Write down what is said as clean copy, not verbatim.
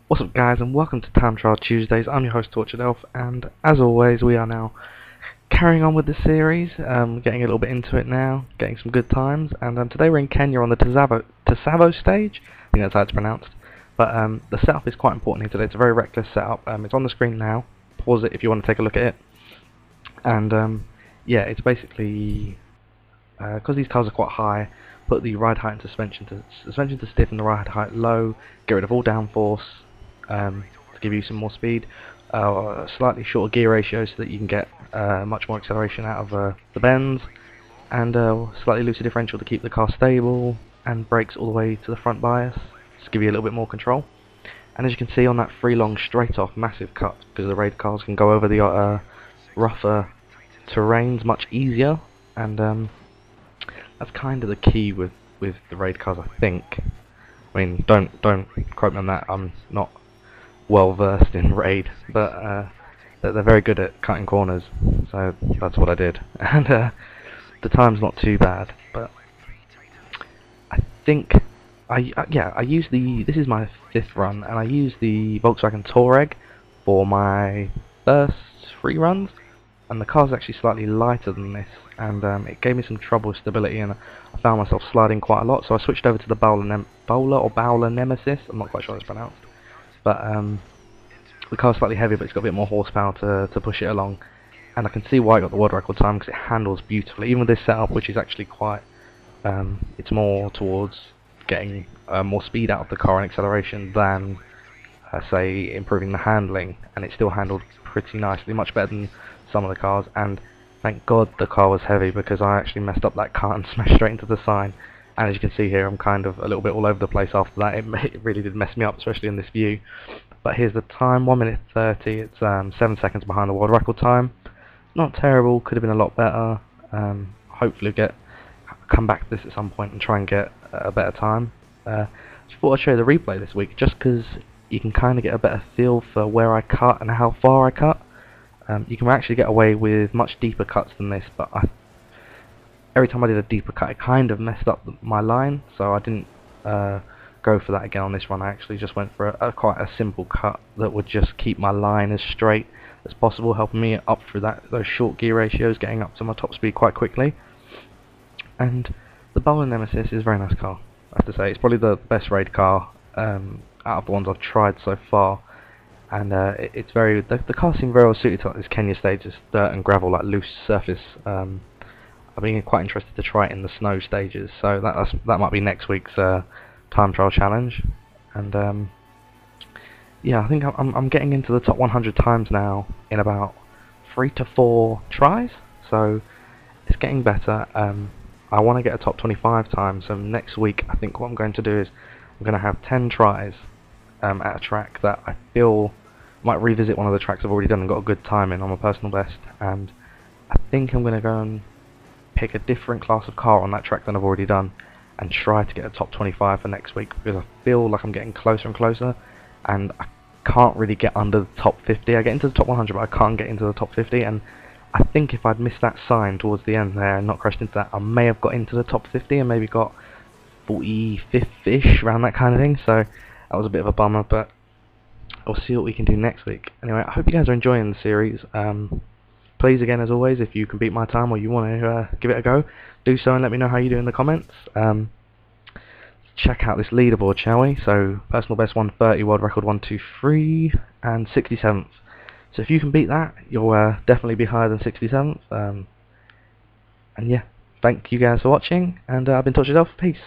What's up guys, and welcome to Time Trial Tuesdays. I'm your host TheTorturedElf, and as always we are now carrying on with the series, getting a little bit into it now, getting some good times, and today we're in Kenya on the Tsavo stage. I think that's how it's pronounced. But the setup is quite important here today. It's a very reckless setup. It's on the screen now. Pause it if you want to take a look at it. And yeah, it's basically, because these cars are quite high, put the ride height and suspension to stiff and the ride height low, get rid of all downforce, to give you some more speed, slightly shorter gear ratio so that you can get much more acceleration out of the bends, and slightly looser differential to keep the car stable, and brakes all the way to the front bias to give you a little bit more control. And as you can see on that free long straight off massive cut, because the raid cars can go over the rougher terrains much easier, and that's kind of the key with the raid cars, I think. I mean, don't quote me on that. I'm not well versed in raid, but they're very good at cutting corners, so that's what I did. And the time's not too bad, but I think I use this is my 5th run, and I use the Volkswagen Touareg for my first 3 runs, and the car's actually slightly lighter than this, and it gave me some trouble with stability, and I found myself sliding quite a lot, so I switched over to the Bowler Nemesis. I'm not quite sure how it's pronounced, but the car's slightly heavier, but it's got a bit more horsepower to push it along, and I can see why I got the world record time, because it handles beautifully, even with this setup, which is actually quite, it's more towards getting more speed out of the car and acceleration than say improving the handling, and it still handled pretty nicely, much better than some of the cars. And thank God the car was heavy, because I actually messed up that car and smashed straight into the sign, and as you can see here, I'm kind of a little bit all over the place after that. It really did mess me up, especially in this view. But here's the time, 1 minute 30. It's 7 seconds behind the world record time. Not terrible, could have been a lot better. Hopefully come back to this at some point and try and get a better time. Just thought I'd show you the replay this week, just because you can kind of get a better feel for where I cut and how far I cut. You can actually get away with much deeper cuts than this, but every time I did a deeper cut, it kind of messed up my line, so I didn't go for that again on this run. I actually just went for quite a simple cut that would just keep my line as straight as possible, helping me up through those short gear ratios, getting up to my top speed quite quickly. And the Bowler Nemesis is a very nice car, I have to say. It's probably the best raid car out of the ones I've tried so far, and it's very, the car seemed very well suited to this Kenya stage, this dirt and gravel, like loose surface. I've been quite interested to try it in the snow stages, so that might be next week's time trial challenge. And yeah, I think I'm getting into the top 100 times now in about 3 to 4 tries, so it's getting better. I want to get a top 25 time, so next week I think what I'm going to do is I'm going to have 10 tries at a track that I feel might revisit one of the tracks I've already done and got a good time in on my personal best, and I think I'm going to go and pick a different class of car on that track than I've already done and try to get a top 25 for next week, because I feel like I'm getting closer and closer, and I can't really get under the top 50. I get into the top 100, but I can't get into the top 50, and I think if I'd missed that sign towards the end there and not crashed into that, I may have got into the top 50 and maybe got 45th-ish, around that kind of thing. So that was a bit of a bummer, but we'll see what we can do next week. Anyway, I hope you guys are enjoying the series. Please, again, as always, if you can beat my time or you want to give it a go, do so and let me know how you do in the comments. Check out this leaderboard, shall we? So, personal best 130, world record 123, and 67th. So if you can beat that, you'll definitely be higher than 67th. And yeah, thank you guys for watching, and I've been TheTorturedElf. Peace.